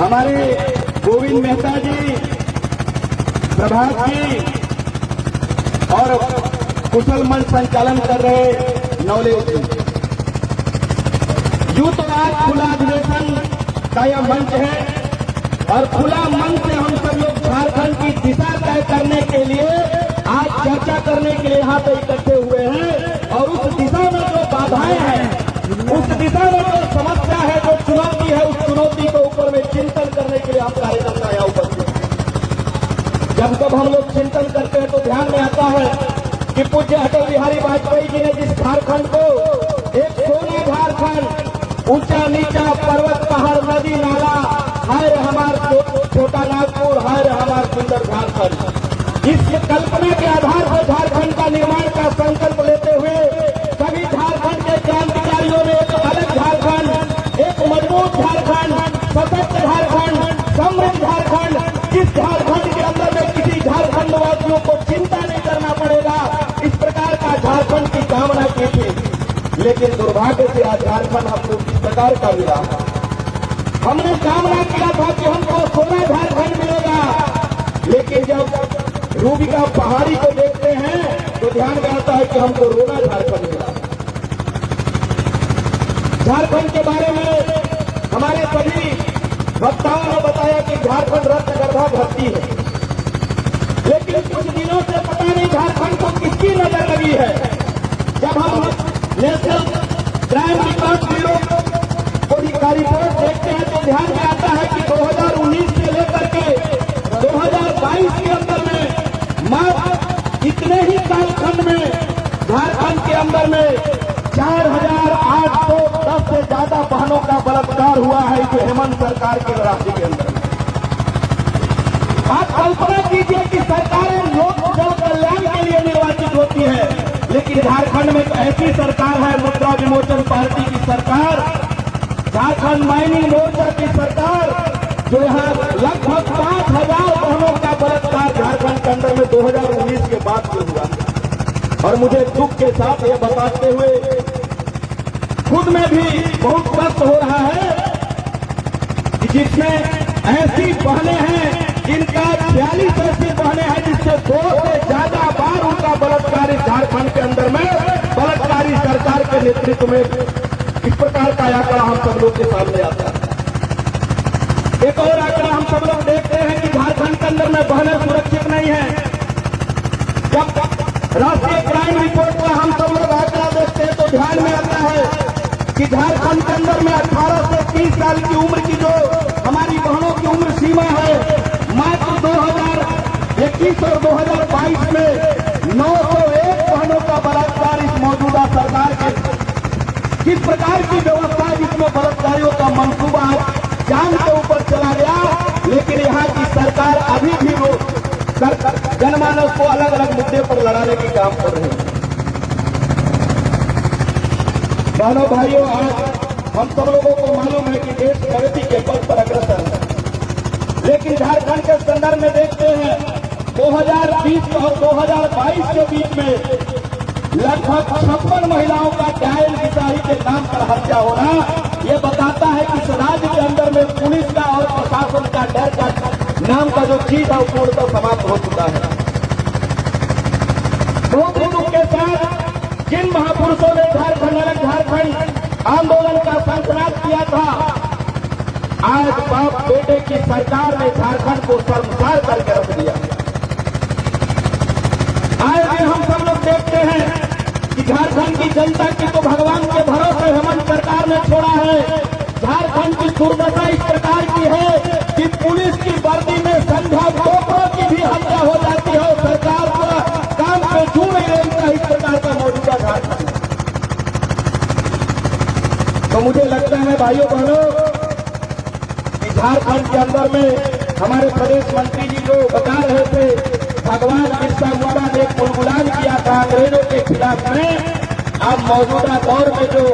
हमारे गोविंद मेहता जी, प्रभात जी और कुशल मंच संचालन कर रहे नवलेश जी। यूं तो आज खुला अधिवेशन का यह मंच है और खुला मंच से हम सब लोग झारखंड की दिशा तय करने के लिए आज चर्चा करने के लिए यहाँ पे इकट्ठे हुए हैं और उस दिशा में जो बाधाएं हैं, उस दिशा में जो समस्या है, जो चुनौती है, उस चुनौती के ऊपर में चिंतन करने के लिए हम कार्यकर्ता यहाँ उपस्थित हैं। जब हम लोग चिंतन करते हैं तो ध्यान में आता है कि पूज्य अटल बिहारी वाजपेयी जी ने जिस झारखंड को एक सोना झारखंड, ऊंचा नीचा पर्वत पहाड़ नदी नाला, हाय हमार छोटा नागपुर, हाय हमार सुंदर झारखंड, इस कल्पना के आधार पर झारखंड का निर्माण का संकल्प लेते हुए सभी झारखंड के क्रांतिकारियों ने एक अलग झारखंड, एक मजबूत झारखंड, सशक्त झारखंड, समृद्ध झारखंड, जिस झारखंड के अंदर में किसी झारखंड वासियों को चिंता नहीं करना पड़ेगा, इस प्रकार का झारखंड की कामना की थी। लेकिन दुर्भाग्य से आज झारखंड हमको किस प्रकार का मिला। हमने कामना किया था कि हमको सोना झारखंड मिलेगा, लेकिन जब रूबी का पहाड़ी को देखते हैं तो ध्यान में आता है कि हमको रोना झारखंड मिला। झारखंड के बारे में हमारे सभी वक्ताओं ने बताया कि झारखंड रत्न गर्भा धरती है, लेकिन कुछ दिनों से पता नहीं झारखंड को किसकी नजर लगी है। जब हम नेशनल क्राइम रिकॉर्ड ब्यूरो का रिपोर्ट देखते हैं तो ध्यान में आता है कि 2019 से लेकर के 2022 के अंदर में मात्र इतने ही कालखंड में झारखंड के अंदर में 4,810 से ज्यादा बहनों का बलात्कार हुआ है जो हेमंत सरकार के राशि के अंदर में। आप कल्पना कीजिए कि सरकारें लोक जन कल्याण के लिए निर्वाचित होती है, लेकिन झारखंड में ऐसी सरकार है, मुद्रा विमोचन पार्टी की सरकार, झारखंड माइनिंग मोर्चा की सरकार, जो यहाँ लगभग 5,000 बहनों का बलात्कार झारखंड के अंदर में 2019 के बाद से हुआ। और मुझे दुख के साथ यह बताते हुए खुद में भी बहुत कष्ट हो रहा है कि जिसमें ऐसी बहनें हैं जिनका 46 ऐसी बहनें हैं जिससे 2 से ज्यादा बार उनका बलात्कारी झारखंड के अंदर में बलात्कारी सरकार के नेतृत्व में इस प्रकार का आंकड़ा हम सब लोग के सामने आता है। एक और आंकड़ा हम सब लोग देखते हैं कि झारखंड के अंदर में बहनें सुरक्षित नहीं है। जब राष्ट्रीय क्राइम रिपोर्ट का हम सब लोग आंकड़ा देखते हैं तो ध्यान में आता है कि झारखंड के अंदर में 18 से 30 साल की उम्र की जो हमारी बहनों की उम्र सीमा है, मात्र 2021 और 2022 में 901 बहनों का बलात्कार इस मौजूदा सरकार के किस प्रकार की व्यवस्था है जिसमें बलात्कारियों का मंसूबा जान के ऊपर चला गया, लेकिन यहाँ की सरकार अभी भी वो जनमानस को अलग अलग मुद्दे पर लड़ाने की काम कर रही है। बहनों भाइयों, आज हम सब लोगों को मालूम है कि देश प्रगति के पथ पर अग्रसर है, लेकिन झारखंड के संदर्भ में देखते हैं 2020 और 2022 के बीच में लगभग 56 महिलाओं का डायल गिटारी के नाम पर हत्या होना, यह बताता है कि इस राज्य के अंदर में पुलिस का और प्रशासन का डर का नाम का जो चीज है पूर्णतः समाप्त हो चुका है। बहुत ही दुख के साथ जिन महापुरुषों ने झारखंड अलग झारखंड आंदोलन का संकल्प किया था, आज बाप बेटे की सरकार ने झारखंड को शर्मसार करके रख दिया। आज भी हम सब लोग देखते हैं कि झारखंड की जनता की तो भगवान के भरोसे हेमंत सरकार ने छोड़ा है। झारखंड की दुर्दशा इस प्रकार की है कि पुलिस की वर्दी में संध्या टोकरों की भी हत्या हो जाती है, सरकार का काम पे छू नहीं रहता इस प्रकार का मौजूदा झारखंड। तो मुझे लगता है भाइयों बहनों कि झारखंड के अंदर में हमारे प्रदेश मंत्री जी जो बता रहे थे भगवान बिरसा मुंडा ने गुलगुलान किया था अंग्रेजों के खिलाफ में, अब मौजूदा दौर में जो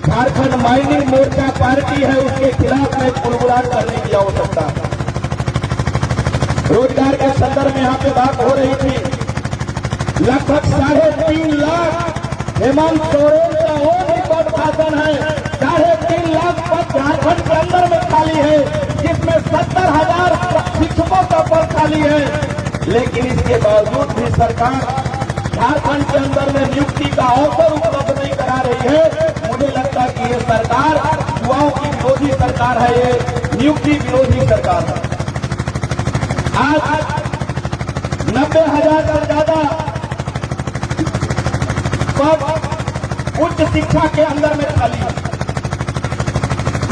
झारखंड माइनिंग मोर्चा पार्टी है उसके खिलाफ में गुलगुलान करने की आवश्यकता है। रोजगार के संदर्भ में यहाँ पे बात हो रही थी, लगभग 3.5 लाख हेमंत सोरेन का और रिकॉर्ड शासन है, 3.5 लाख पद झारखंड के अंदर में खाली है, लेकिन इसके बावजूद भी सरकार झारखंड के अंदर में नियुक्ति का अवसर उपलब्ध नहीं करा रही है। मुझे लगता है कि ये सरकार युवाओं की विरोधी सरकार है, ये नियुक्ति विरोधी सरकार है। आज 90,000 से ज्यादा पद उच्च शिक्षा के अंदर में खाली है।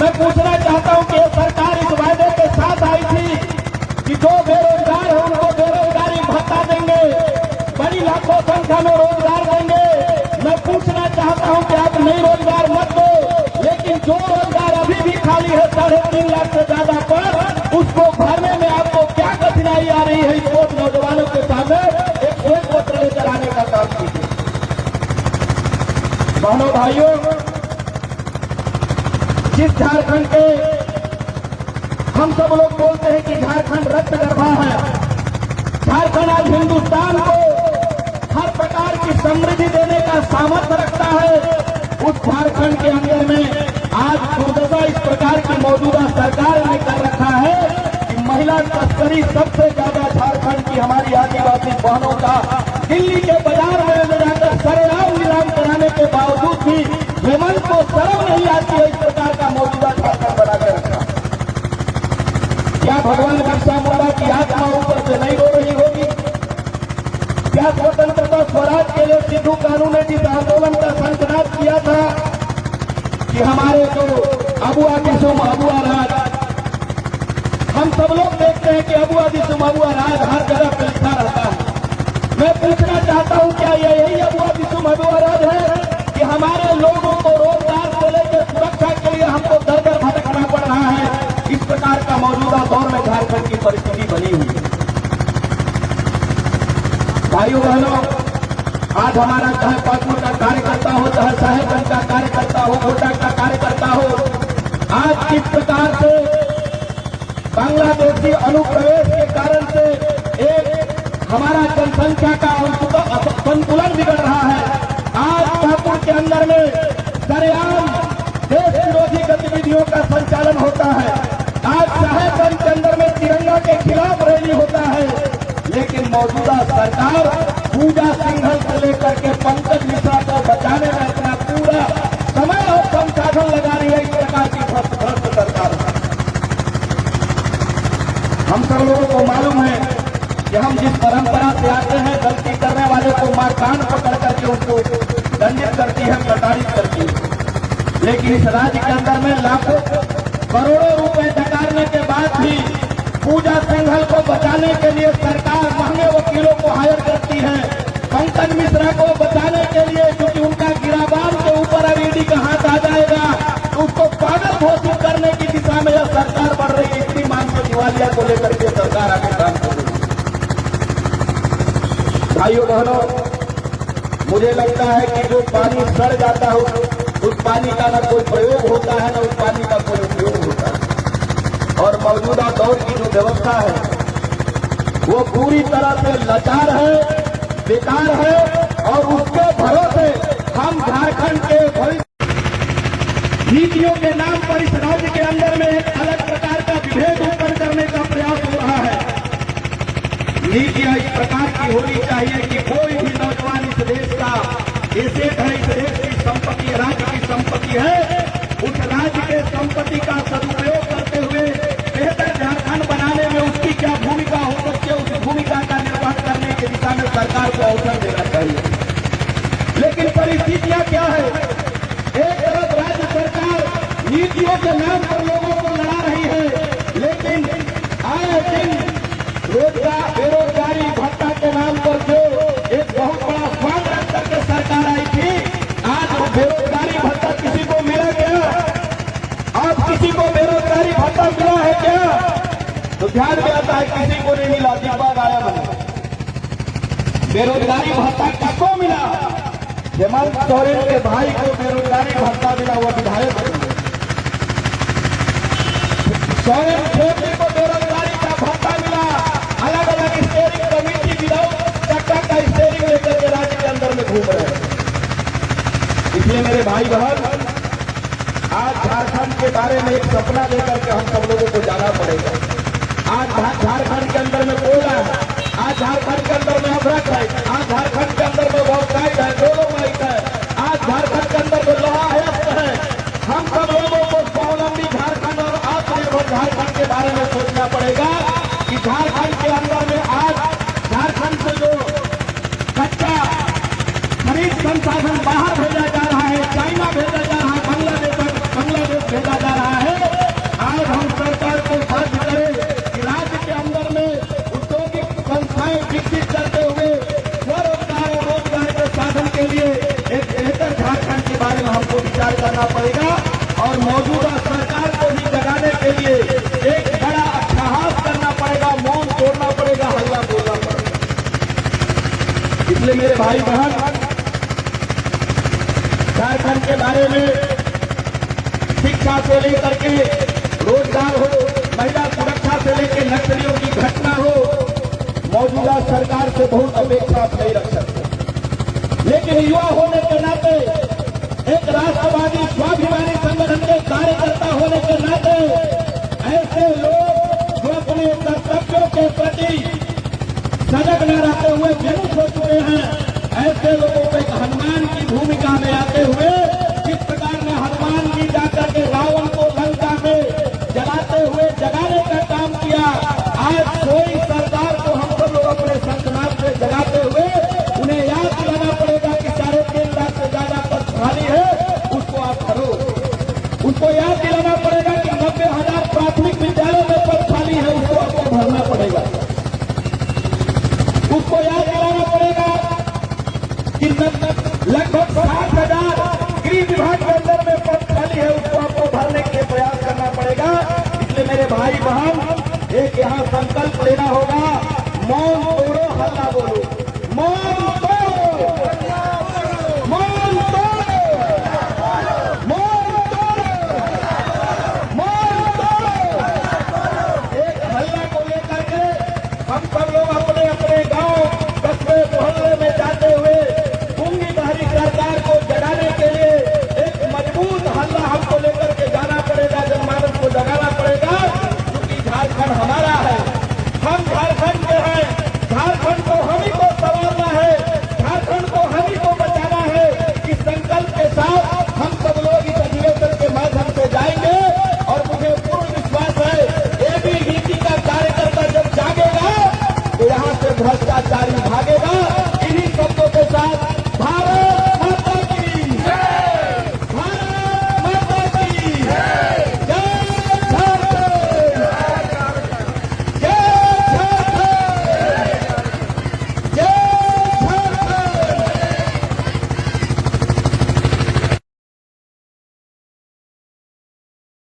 मैं पूछना चाहता हूं कि ये सरकार इस वायदे के साथ आई थी कि जो बेरोजगार है उनको बेरोजगारी भत्ता देंगे, बड़ी लाखों संख्या में रोजगार देंगे। मैं पूछना चाहता हूं कि आप नई रोजगार मत दो, लेकिन जो रोजगार अभी भी खाली है 3.5 लाख से ज्यादा पर, उसको भरने में आपको क्या कठिनाई आ रही है? इस नौजवानों के सामने एक श्वेत पत्र लेकर आने का काम कीजिए। बहनों भाइयों, जिस झारखंड के हम सब लोग बोलते हैं कि झारखंड रक्त गर्भा है, झारखंड आज हिंदुस्तान को हर प्रकार की समृद्धि देने का सामर्थ्य रखता है, उस झारखंड के अंदर में आज दुर्दशा इस प्रकार की मौजूदा सरकार ने कर रखा है कि महिला तस्करी सबसे ज्यादा झारखंड की हमारी आदिवासी बहनों का दिल्ली के बाजार में ले जाकर सरेआम नीलाम कराने के बावजूद भी हेमंत को शर्म नहीं आती है इस प्रकार का मौजूदा झारखंड बनाकर रखा। क्या भगवान बिरसा मुंडा की आत्मा ऊपर से नहीं रो रही होगी? क्या स्वतंत्रता स्वराज के लिए सिद्धू कानू ने जिस आंदोलन का संकनाद किया था कि हमारे जो अबुआ दिसुम अबुआ राज, हम सब लोग देखते हैं कि अबुआ दिसुम अबुआ राज हर जगह पे लिखा रहता है। मैं पूछना चाहता हूं, क्या यही अबुआ दिसुम अबुआ राज है कि हमारे लोगों को रोजगार को लेकर सुरक्षा के लिए हमको दर दर भटकना पड़ रहा है? इस प्रकार का मौजूदा दौर में झारखंड की परिस्थिति बनी हुई है। भाइयों बहनों, आज हमारा चाहे पाकुड़ का कार्यकर्ता हो, चाहे साहेबगंज का कार्यकर्ता हो, कोटा का कार्यकर्ता हो, आज किस प्रकार से बांग्लादेशी अनुप्रवेश के कारण से एक हमारा जनसंख्या का संतुलन बिगड़ रहा है। आज पाकुड़ के अंदर में सरेआम देश विरोधी गतिविधियों का संचालन होता है। आज साहेबगंज के अंदर में तिरंगा के खिलाफ रैली होता है, लेकिन मौजूदा सरकार पूजा सिंघल से लेकर के पंकज मिश्रा को बचाने में अपना पूरा समय और संसाधन लगा रही है। इस प्रकार की भ्रष्ट सरकार, हम सब लोगों को मालूम है कि हम जिस परंपरा से आते हैं, गलती करने वाले को मां कान पकड़ करके उसको दंडित करती है, प्रताड़ित करती है। लेकिन इस राज्य के अंदर में लाखों करोड़ों रुपए डकारने के बाद भी पूजा सिंघल को बचाने के लिए सरकार महंगे वकीलों को हायर करती है। पंकज मिश्रा को बचाने के लिए, क्योंकि उनका गिराबान के ऊपर अब ईडी का हाथ आ जाएगा, तो उसको पागल घोषित करने की दिशा में यह सरकार बढ़ रही है। इतनी मांग से दिवालिया को लेकर के सरकार आगे काम कर रही है। भाइयों बहनों, मुझे लगता है कि जो पानी सड़ जाता है उस पानी का न कोई प्रयोग होता है, न उस पानी का कोई उपयोग होता है। और मौजूदा दौर की जो व्यवस्था है वो पूरी तरह से लाचार है, बेकार है, और उसके भरोसे हम झारखंड के भविष्य नीतियों के नाम पर इस राज्य के अंदर में एक अलग प्रकार का विभेद उत्पन्न करने का प्रयास हो रहा है। नीतियां इस प्रकार की होनी चाहिए कि कोई भी नौजवान इस देश का एसेट है, इस देश की संपत्ति, राज्य की संपत्ति है, उस राज्य के संपत्ति का सदुपयोग करते हुए बेहतर झारखंड बनाने में उसकी क्या भूमिका हो सकती है, उस भूमिका का निर्वहन करने की दिशा में सरकार को अवसर देना चाहिए। लेकिन परिस्थितियां क्या है? एक तरफ राज्य सरकार नीतियों के नाम पर लोगों को लड़ा रही है, लेकिन आए दिन रोजगार बेरोजगारी भत्ता के नाम पर जो एक बहुत बड़ा फंड रख करके सरकार आई थी, आज वो बेरोजगारी भत्ता किसी को मिला क्या? आज किसी को बेरोजगारी भत्ता मिला है क्या? तो ध्यान में आता है किसी को नहीं मिला। बात आया बना बेरोजगारी भत्ता किसको मिला? हेमंत सोरेन के भाई को बेरोजगारी भत्ता मिला, हुआ विधायक सोरेन खेती को बेरोजगारी का भत्ता मिला। अलग अलग स्टेयरिंग कमेटी विदाउट चक्का का स्टेयरिंग लेकर के राज्य के अंदर में घूम रहे हैं। इसलिए मेरे भाई बहन, आज झारखंड के बारे में एक सपना लेकर के हम सब लोगों को जाना पड़ेगा। आज झारखंड के अंदर में कोयला है, आज करना पड़ेगा कि झारखंड के अंदर में आज झारखंड से जो कच्चा खरीद संसाधन बाहर भेजा जा रहा है, चाइना भेजा जा रहा है, बांग्लादेश भेजा जा रहा है। आज हम सरकार को बाध्य करें कि राज्य के अंदर में औद्योगिक संस्थाएं विकसित करते हुए स्वरोजगार और रोजगार के साधन के लिए एक बेहतर झारखंड के बारे में हमको विचार करना पड़ेगा और मौजूदा सरकार को भी जगाने के लिए एक बड़ा अट्टहास करना पड़ेगा, मौन तोड़ना पड़ेगा, हल्ला बोलना पड़ेगा। इसलिए मेरे भाई बहन, झारखंड के बारे में शिक्षा से लेकर के रोजगार हो, महिला सुरक्षा से लेकर नक्सलियों की घटना हो, मौजूदा सरकार से बहुत अपेक्षा नहीं रख सकते। लेकिन युवा होने के नाते, एक राष्ट्रवादी स्वाभिमानी संगठन के कार्यकर्ता होने के नाते ऐसे लोग जो अपने कर्तव्यों के प्रति सजग न रहते हुए विमुख हो चुके हैं, ऐसे लोगों को एक हनुमान की भूमिका में आते हुए जिस प्रकार ने हनुमान जी जाकर के रावण को लंका में जलाते हुए जगाने का काम किया, आज कोई सरकार को हम सब लोग अपने संकनाथ से जगाते हुए उन्हें याद दिलाना पड़ेगा कि 3.5 लाख से ज्यादा पद खाली है, उसको आप भरो। उसको याद दिलाना पड़ेगा कि 90,000 प्राथमिक विद्यालयों में पद खाली है, उसको आपको भरना पड़ेगा। उसको याद दिलाना पड़ेगा कि लगभग 60,000 गृह विभाग के अंदर में पद खाली है, उसको आपको भरने के लिए प्रयास करना पड़ेगा। इसलिए मेरे भाई बहन, एक यहाँ संकल्प लेना होगा, मौन तोड़ो, हल्ला बोलो। मौन